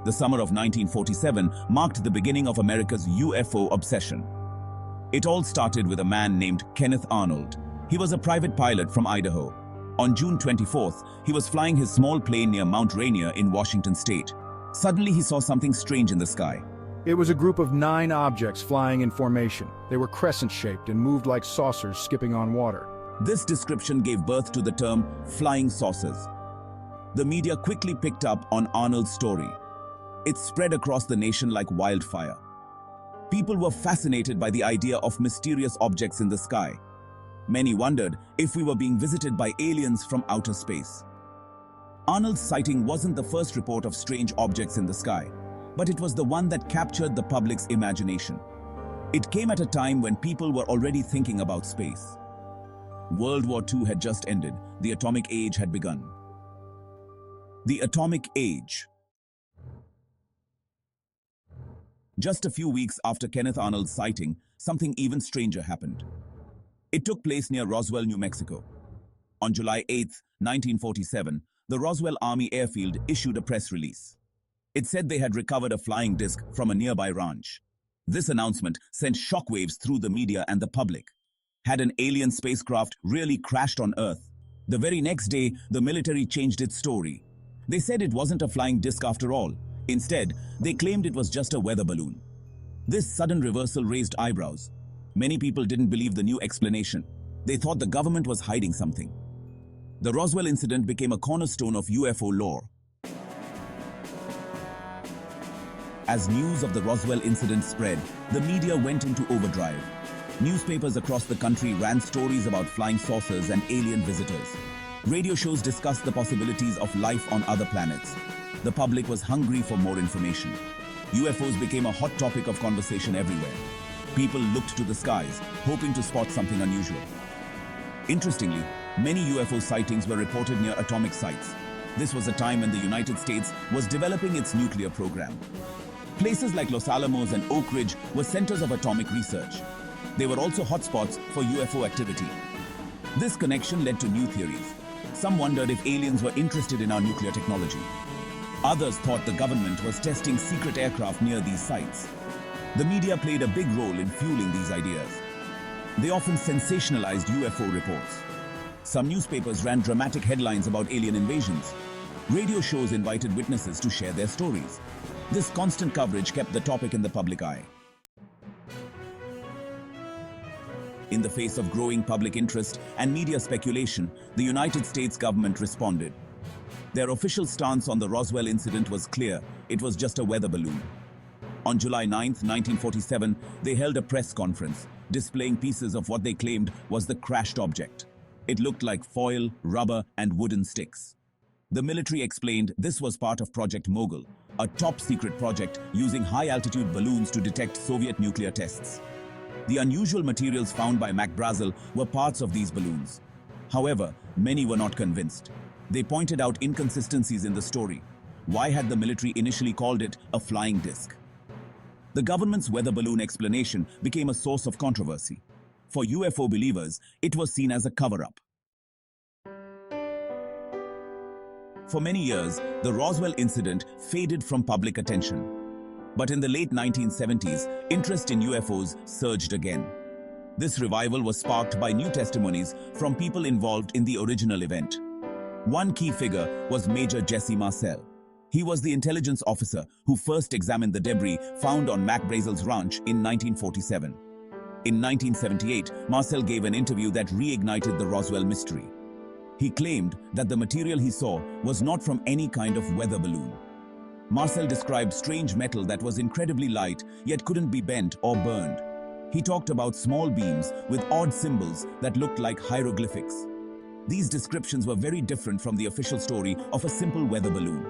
The summer of 1947 marked the beginning of America's UFO obsession. It all started with a man named Kenneth Arnold. He was a private pilot from Idaho. On June 24th, he was flying his small plane near Mount Rainier in Washington state. Suddenly, he saw something strange in the sky. It was a group of 9 objects flying in formation. They were crescent-shaped and moved like saucers skipping on water. This description gave birth to the term flying saucers. The media quickly picked up on Arnold's story. It spread across the nation like wildfire. People were fascinated by the idea of mysterious objects in the sky. Many wondered if we were being visited by aliens from outer space. Arnold's sighting wasn't the first report of strange objects in the sky, but it was the one that captured the public's imagination. It came at a time when people were already thinking about space. World War II had just ended. The atomic age had begun. The atomic age. Just a few weeks after Kenneth Arnold's sighting, something even stranger happened. It took place near Roswell, New Mexico. On July 8, 1947, the Roswell Army Airfield issued a press release. It said they had recovered a flying disc from a nearby ranch. This announcement sent shockwaves through the media and the public. Had an alien spacecraft really crashed on Earth? The very next day, the military changed its story. They said it wasn't a flying disc after all. Instead, they claimed it was just a weather balloon. This sudden reversal raised eyebrows. Many people didn't believe the new explanation. They thought the government was hiding something. The Roswell incident became a cornerstone of UFO lore. As news of the Roswell incident spread, the media went into overdrive. Newspapers across the country ran stories about flying saucers and alien visitors. Radio shows discussed the possibilities of life on other planets. The public was hungry for more information. UFOs became a hot topic of conversation everywhere. People looked to the skies, hoping to spot something unusual. Interestingly, many UFO sightings were reported near atomic sites. This was a time when the United States was developing its nuclear program. Places like Los Alamos and Oak Ridge were centers of atomic research. They were also hotspots for UFO activity. This connection led to new theories. Some wondered if aliens were interested in our nuclear technology. Others thought the government was testing secret aircraft near these sites. The media played a big role in fueling these ideas. They often sensationalized UFO reports. Some newspapers ran dramatic headlines about alien invasions. Radio shows invited witnesses to share their stories. This constant coverage kept the topic in the public eye. In the face of growing public interest and media speculation, the United States government responded. Their official stance on the Roswell incident was clear: it was just a weather balloon. On July 9, 1947, they held a press conference, displaying pieces of what they claimed was the crashed object. It looked like foil, rubber, and wooden sticks. The military explained this was part of Project Mogul, a top-secret project using high-altitude balloons to detect Soviet nuclear tests. The unusual materials found by Mac Brazel were parts of these balloons. However, many were not convinced. They pointed out inconsistencies in the story. Why had the military initially called it a flying disc? The government's weather balloon explanation became a source of controversy. For UFO believers, it was seen as a cover-up. For many years, the Roswell incident faded from public attention. But in the late 1970s, interest in UFOs surged again. This revival was sparked by new testimonies from people involved in the original event. One key figure was Major Jesse Marcel. He was the intelligence officer who first examined the debris found on Mac Brazel's ranch in 1947. In 1978, Marcel gave an interview that reignited the Roswell mystery. He claimed that the material he saw was not from any kind of weather balloon. Marcel described strange metal that was incredibly light yet couldn't be bent or burned. He talked about small beams with odd symbols that looked like hieroglyphics. These descriptions were very different from the official story of a simple weather balloon.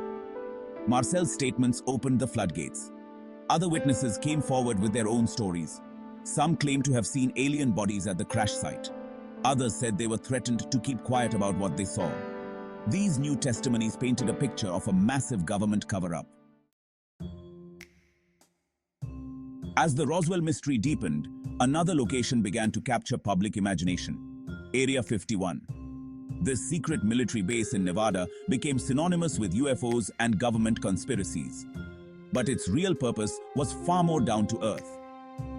Marcel's statements opened the floodgates. Other witnesses came forward with their own stories. Some claimed to have seen alien bodies at the crash site. Others said they were threatened to keep quiet about what they saw. These new testimonies painted a picture of a massive government cover-up. As the Roswell mystery deepened, another location began to capture public imagination: Area 51. This secret military base in Nevada became synonymous with UFOs and government conspiracies. but its real purpose was far more down to earth.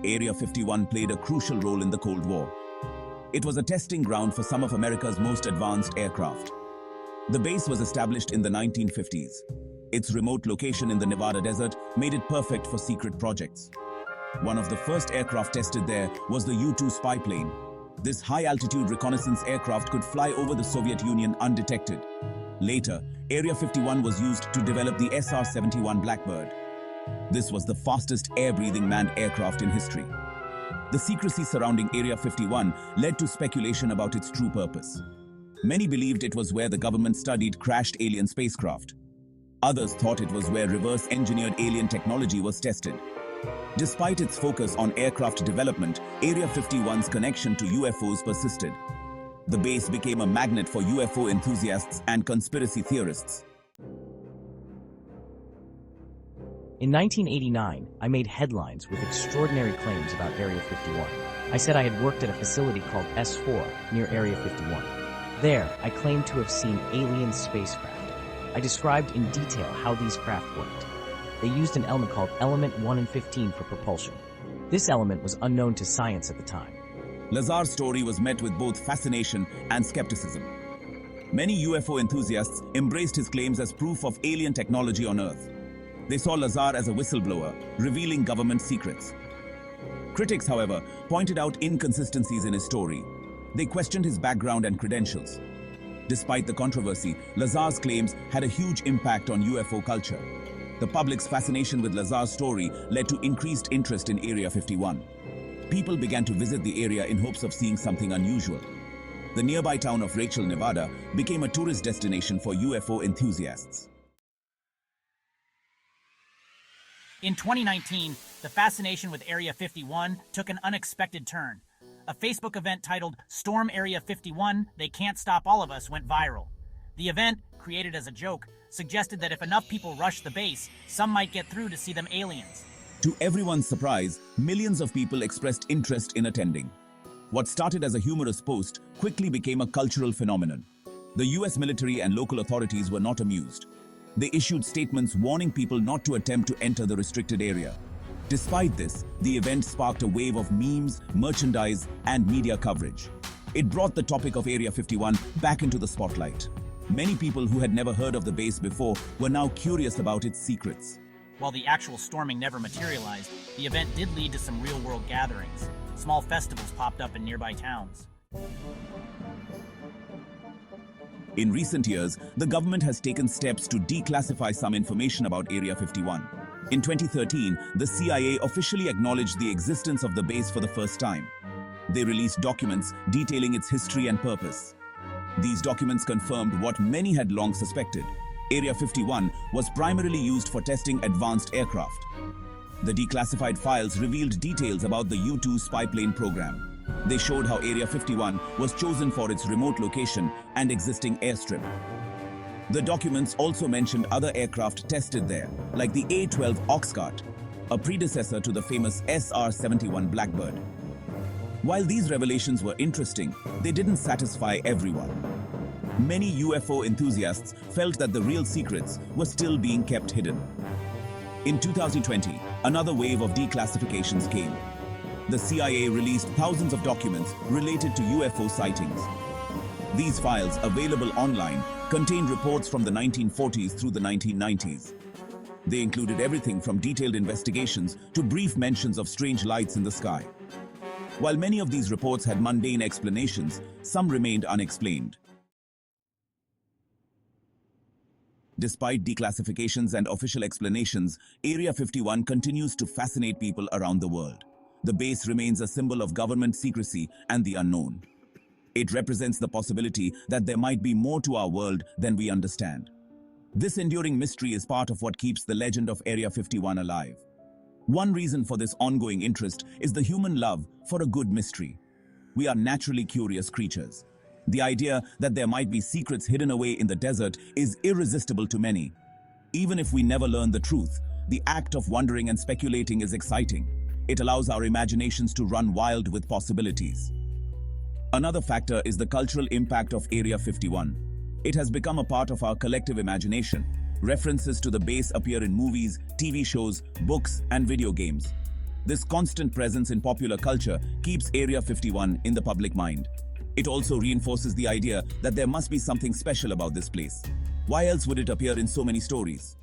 Area 51 played a crucial role in the Cold War. It was a testing ground for some of America's most advanced aircraft. The base was established in the 1950s. Its remote location in the Nevada desert made it perfect for secret projects. One of the first aircraft tested there was the U-2 spy plane. This high-altitude reconnaissance aircraft could fly over the Soviet Union undetected. Later, Area 51 was used to develop the SR-71 Blackbird. This was the fastest air-breathing manned aircraft in history. The secrecy surrounding Area 51 led to speculation about its true purpose. Many believed it was where the government studied crashed alien spacecraft. Others thought it was where reverse-engineered alien technology was tested. Despite its focus on aircraft development, Area 51's connection to UFOs persisted. The base became a magnet for UFO enthusiasts and conspiracy theorists. In 1989, I made headlines with extraordinary claims about Area 51. I said I had worked at a facility called S4 near Area 51. There, I claimed to have seen alien spacecraft. I described in detail how these craft worked. They used an element called Element 1 and 15 for propulsion. This element was unknown to science at the time. Lazar's story was met with both fascination and skepticism. Many UFO enthusiasts embraced his claims as proof of alien technology on Earth. They saw Lazar as a whistleblower, revealing government secrets. Critics, however, pointed out inconsistencies in his story. They questioned his background and credentials. Despite the controversy, Lazar's claims had a huge impact on UFO culture. The public's fascination with Lazar's story led to increased interest in Area 51. People began to visit the area in hopes of seeing something unusual. The nearby town of Rachel, Nevada, became a tourist destination for UFO enthusiasts. In 2019, the fascination with Area 51 took an unexpected turn. A Facebook event titled Storm Area 51, They Can't Stop All of Us went viral. The event, created as a joke, suggested that if enough people rushed the base, some might get through to see them aliens. To everyone's surprise, millions of people expressed interest in attending. What started as a humorous post quickly became a cultural phenomenon. The US military and local authorities were not amused. They issued statements warning people not to attempt to enter the restricted area. Despite this, the event sparked a wave of memes, merchandise, and media coverage. It brought the topic of Area 51 back into the spotlight. Many people who had never heard of the base before were now curious about its secrets. While the actual storming never materialized, the event did lead to some real-world gatherings. Small festivals popped up in nearby towns. In recent years, the government has taken steps to declassify some information about Area 51. In 2013, the CIA officially acknowledged the existence of the base for the first time. They released documents detailing its history and purpose. These documents confirmed what many had long suspected. Area 51 was primarily used for testing advanced aircraft. The declassified files revealed details about the U-2 spy plane program. They showed how Area 51 was chosen for its remote location and existing airstrip. The documents also mentioned other aircraft tested there, like the A-12 Oxcart, a predecessor to the famous SR-71 Blackbird. While these revelations were interesting, they didn't satisfy everyone. Many UFO enthusiasts felt that the real secrets were still being kept hidden. In 2020, another wave of declassifications came. The CIA released thousands of documents related to UFO sightings. These files, available online, contained reports from the 1940s through the 1990s. They included everything from detailed investigations to brief mentions of strange lights in the sky. While many of these reports had mundane explanations, some remained unexplained. Despite declassifications and official explanations, Area 51 continues to fascinate people around the world. The base remains a symbol of government secrecy and the unknown. It represents the possibility that there might be more to our world than we understand. This enduring mystery is part of what keeps the legend of Area 51 alive. One reason for this ongoing interest is the human love for a good mystery. We are naturally curious creatures. The idea that there might be secrets hidden away in the desert is irresistible to many. Even if we never learn the truth, the act of wondering and speculating is exciting. It allows our imaginations to run wild with possibilities. Another factor is the cultural impact of Area 51. It has become a part of our collective imagination. References to the base appear in movies, TV shows, books, and video games. This constant presence in popular culture keeps Area 51 in the public mind. It also reinforces the idea that there must be something special about this place. Why else would it appear in so many stories?